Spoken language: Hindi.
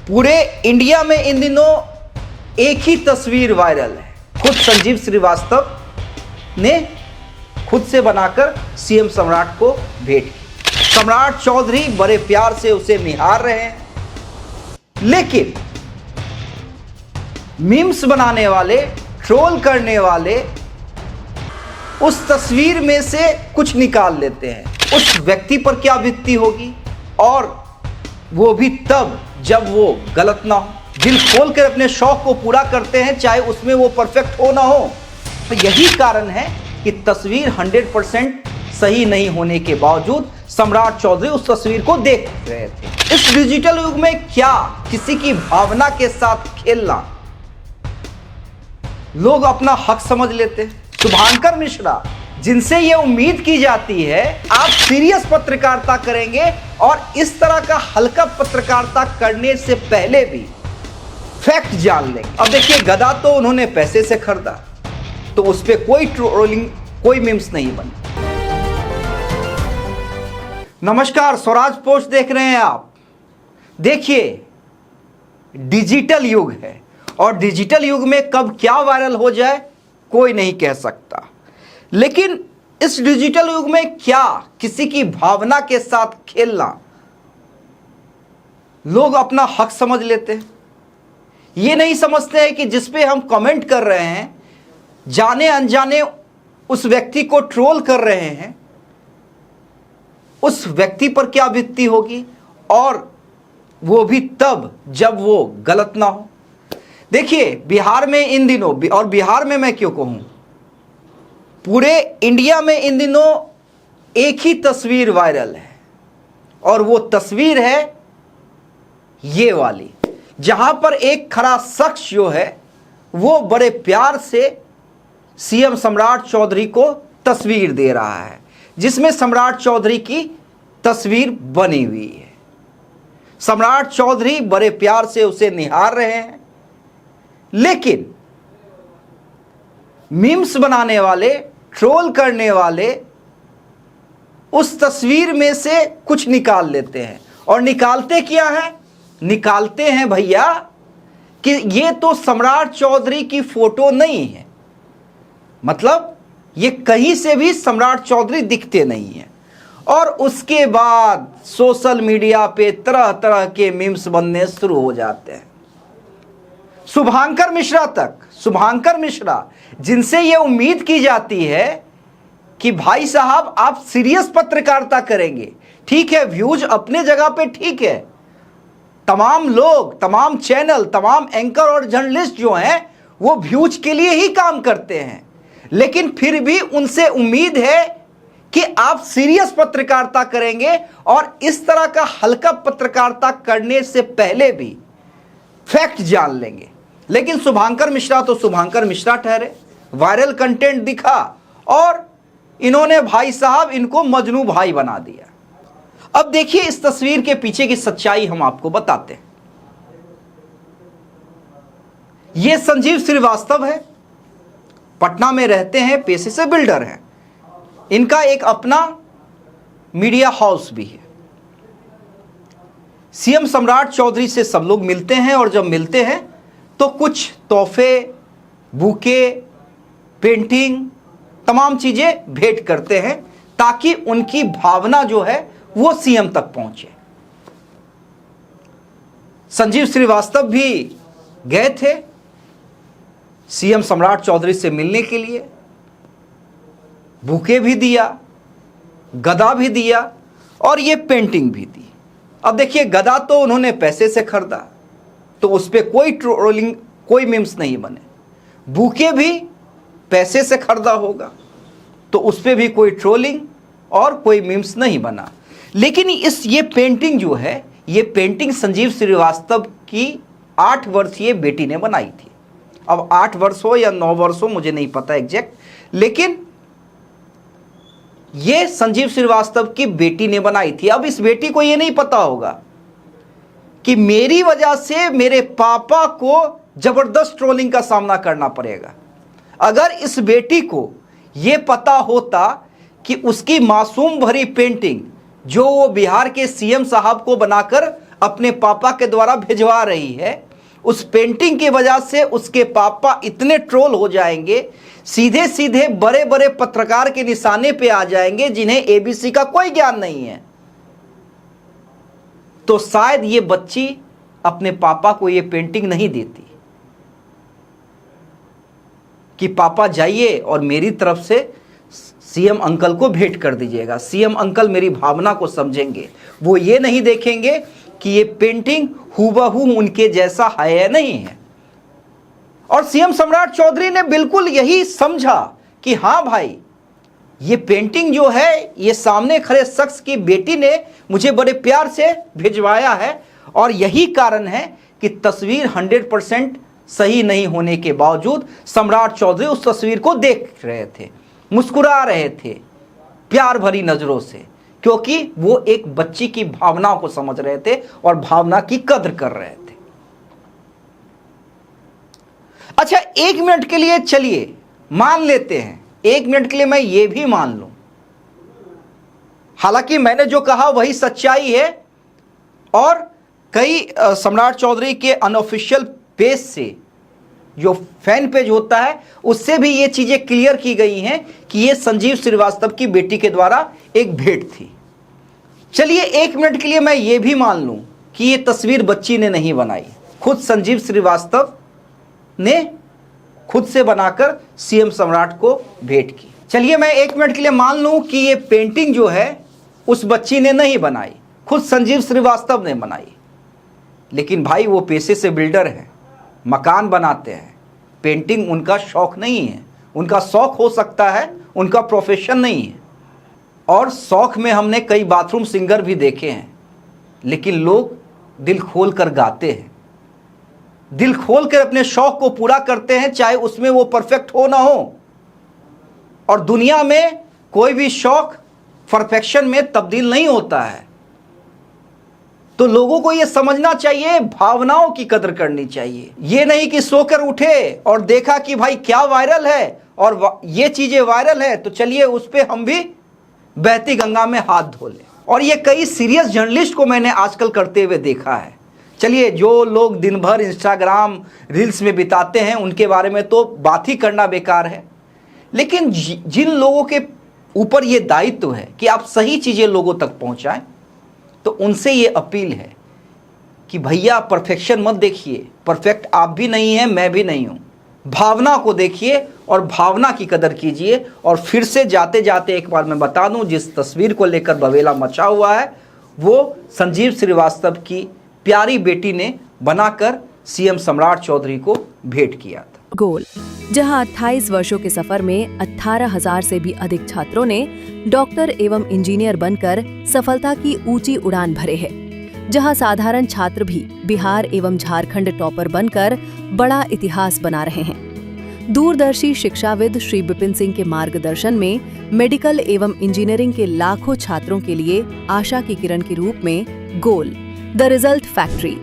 पूरे इंडिया में इन दिनों एक ही तस्वीर वायरल है। खुद संजीव श्रीवास्तव ने खुद से बनाकर सीएम सम्राट को भेंट की। सम्राट चौधरी बड़े प्यार से उसे निहार रहे हैं, लेकिन मीम्स बनाने वाले, ट्रोल करने वाले उस तस्वीर में से कुछ निकाल लेते हैं। उस व्यक्ति पर क्या बीतती होगी, और वो भी तब जब वो गलत ना हो। दिल खोल कर अपने शौक को पूरा करते हैं, चाहे उसमें वो परफेक्ट हो ना हो। तो यही कारण है कि तस्वीर 100% सही नहीं होने के बावजूद सम्राट चौधरी उस तस्वीर को देख रहे थे। इस डिजिटल युग में क्या किसी की भावना के साथ खेलना लोग अपना हक समझ लेते हैं। शुभांकर मिश्रा, जिनसे ये उम्मीद की जाती है आप सीरियस पत्रकारिता करेंगे और इस तरह का हल्का पत्रकारिता करने से पहले भी फैक्ट जान लेंगे। अब देखिए, गधा तो उन्होंने पैसे से खरीदा, तो उस पर कोई ट्रोलिंग, कोई मीम्स नहीं बनी। नमस्कार, स्वराज पोस्ट देख रहे हैं आप। देखिए, डिजिटल युग है और डिजिटल युग में कब क्या वायरल हो जाए कोई नहीं कह सकता। लेकिन इस डिजिटल युग में क्या किसी की भावना के साथ खेलना लोग अपना हक समझ लेते हैं। ये नहीं समझते हैं कि जिस पे हम कमेंट कर रहे हैं, जाने अनजाने उस व्यक्ति को ट्रोल कर रहे हैं, उस व्यक्ति पर क्या बीतती होगी, और वो भी तब जब वो गलत ना हो। देखिए, बिहार में इन दिनों, और बिहार में मैं क्यों कहूं, पूरे इंडिया में इन दिनों एक ही तस्वीर वायरल है, और वो तस्वीर है ये वाली, जहां पर एक खड़ा शख्स जो है वो बड़े प्यार से सीएम सम्राट चौधरी को तस्वीर दे रहा है, जिसमें सम्राट चौधरी की तस्वीर बनी हुई है। सम्राट चौधरी बड़े प्यार से उसे निहार रहे हैं, लेकिन मीम्स बनाने वाले, ट्रोल करने वाले उस तस्वीर में से कुछ निकाल लेते हैं। और निकालते क्या है? निकालते हैं भैया कि ये तो सम्राट चौधरी की फोटो नहीं है, मतलब ये कहीं से भी सम्राट चौधरी दिखते नहीं हैं। और उसके बाद सोशल मीडिया पे तरह तरह के मीम्स बनने शुरू हो जाते हैं। शुभांकर मिश्रा तक, शुभांकर मिश्रा, जिनसे ये उम्मीद की जाती है कि भाई साहब आप सीरियस पत्रकारिता करेंगे, ठीक है, व्यूज अपने जगह पे ठीक है, तमाम लोग, तमाम चैनल, तमाम एंकर और जर्नलिस्ट जो हैं वो व्यूज के लिए ही काम करते हैं, लेकिन फिर भी उनसे उम्मीद है कि आप सीरियस पत्रकारिता करेंगे और इस तरह का हल्का पत्रकारिता करने से पहले भी फैक्ट जान लेंगे। लेकिन शुभांकर मिश्रा तो शुभांकर मिश्रा ठहरे, वायरल कंटेंट दिखा और इन्होंने भाई साहब इनको मजनू भाई बना दिया। अब देखिए, इस तस्वीर के पीछे की सच्चाई हम आपको बताते हैं। यह संजीव श्रीवास्तव है, पटना में रहते हैं, पेशे से बिल्डर हैं। इनका एक अपना मीडिया हाउस भी है। सीएम सम्राट चौधरी से सब लोग मिलते हैं, और जब मिलते हैं तो कुछ तोहफे, बुके, पेंटिंग, तमाम चीजें भेंट करते हैं, ताकि उनकी भावना जो है वो सीएम तक पहुंचे। संजीव श्रीवास्तव भी गए थे सीएम सम्राट चौधरी से मिलने के लिए, बुके भी दिया, गदा भी दिया और ये पेंटिंग भी दी। अब देखिए, गदा तो उन्होंने पैसे से खरीदा, तो उस पर कोई ट्रोलिंग, कोई मीम्स नहीं बने। बुके भी पैसे से खरीदा होगा, तो उस पर भी कोई ट्रोलिंग और कोई मीम्स नहीं बना। लेकिन ये पेंटिंग जो है, ये पेंटिंग संजीव श्रीवास्तव की 8 वर्षीय बेटी ने बनाई थी। अब 8 वर्ष हो या 9 वर्ष हो मुझे नहीं पता एग्जैक्ट, लेकिन ये संजीव श्रीवास्तव की बेटी ने बनाई थी। अब इस बेटी को ये नहीं पता होगा कि मेरी वजह से मेरे पापा को जबरदस्त ट्रोलिंग का सामना करना पड़ेगा। अगर इस बेटी को ये पता होता कि उसकी मासूम भरी पेंटिंग जो वो बिहार के सीएम साहब को बनाकर अपने पापा के द्वारा भिजवा रही है, उस पेंटिंग की वजह से उसके पापा इतने ट्रोल हो जाएंगे, सीधे सीधे बड़े बड़े पत्रकार के निशाने पे आ जाएंगे जिन्हें एबीसी का कोई ज्ञान नहीं है। तो शायद ये बच्ची अपने पापा को ये पेंटिंग नहीं देती कि पापा जाइए और मेरी तरफ से सीएम अंकल को भेंट कर दीजिएगा, सीएम अंकल मेरी भावना को समझेंगे। वो ये नहीं देखेंगे कि ये पेंटिंग हूबहू उनके जैसा है या नहीं है। और सीएम सम्राट चौधरी ने बिल्कुल यही समझा कि हाँ भाई, ये पेंटिंग जो है ये सामने खड़े शख्स की बेटी ने मुझे बड़े प्यार से भिजवाया है, और यही कारण है कि तस्वीर 100% सही नहीं होने के बावजूद सम्राट चौधरी उस तस्वीर को देख रहे थे, मुस्कुरा रहे थे प्यार भरी नजरों से, क्योंकि वो एक बच्ची की भावनाओं को समझ रहे थे और भावना की कद्र कर रहे थे। अच्छा, 1 मिनट के लिए चलिए मान लेते हैं, 1 मिनट के लिए मैं ये भी मान लूं, हालांकि मैंने जो कहा वही सच्चाई है, और कई सम्राट चौधरी के अनऑफिशियल पेज से, जो फैन पेज होता है, उससे भी ये चीजें क्लियर की गई हैं कि ये संजीव श्रीवास्तव की बेटी के द्वारा एक भेंट थी। चलिए 1 मिनट के लिए मैं ये भी मान लूं कि ये तस्वीर बच्ची ने नहीं बनाई, खुद संजीव श्रीवास्तव ने खुद से बनाकर सीएम सम्राट को भेंट की। चलिए मैं 1 मिनट के लिए मान लूं कि ये पेंटिंग जो है उस बच्ची ने नहीं बनाई, खुद संजीव श्रीवास्तव ने बनाई। लेकिन भाई वो पेशे से बिल्डर हैं, मकान बनाते हैं, पेंटिंग उनका शौक नहीं है। उनका शौक हो सकता है, उनका प्रोफेशन नहीं है। और शौक में हमने कई बाथरूम सिंगर भी देखे हैं, लेकिन लोग दिल खोल कर गाते हैं, दिल खोल कर अपने शौक को पूरा करते हैं, चाहे उसमें वो परफेक्ट हो ना हो। और दुनिया में कोई भी शौक परफेक्शन में तब्दील नहीं होता है। तो लोगों को ये समझना चाहिए, भावनाओं की कदर करनी चाहिए। ये नहीं कि सोकर उठे और देखा कि भाई क्या वायरल है और ये चीजें वायरल है तो चलिए उस पे हम भी बहती गंगा में हाथ धो लें। और ये कई सीरियस जर्नलिस्ट को मैंने आजकल करते हुए देखा है। चलिए, जो लोग दिन भर इंस्टाग्राम रील्स में बिताते हैं उनके बारे में तो बात ही करना बेकार है, लेकिन जिन लोगों के ऊपर ये दायित्व है कि आप सही चीजें लोगों तक पहुंचाएं, तो उनसे ये अपील है कि भैया परफेक्शन मत देखिए, परफेक्ट आप भी नहीं हैं, मैं भी नहीं हूं। भावना को देखिए और भावना की कदर कीजिए। और फिर से जाते जाते एक बार मैं बता दूं, जिस तस्वीर को लेकर बवेला मचा हुआ है वो संजीव श्रीवास्तव की प्यारी बेटी ने बनाकर सीएम सम्राट चौधरी को भेंट किया था। गोल, जहां 28 वर्षों के सफर में 18,000 से भी अधिक छात्रों ने डॉक्टर एवं इंजीनियर बनकर सफलता की ऊंची उड़ान भरे है, जहां साधारण छात्र भी बिहार एवं झारखंड टॉपर बनकर बड़ा इतिहास बना रहे हैं। दूरदर्शी शिक्षाविद श्री विपिन सिंह के मार्गदर्शन में मेडिकल एवं इंजीनियरिंग के लाखों छात्रों के लिए आशा की किरण के रूप में गोल, द रिजल्ट फैक्ट्री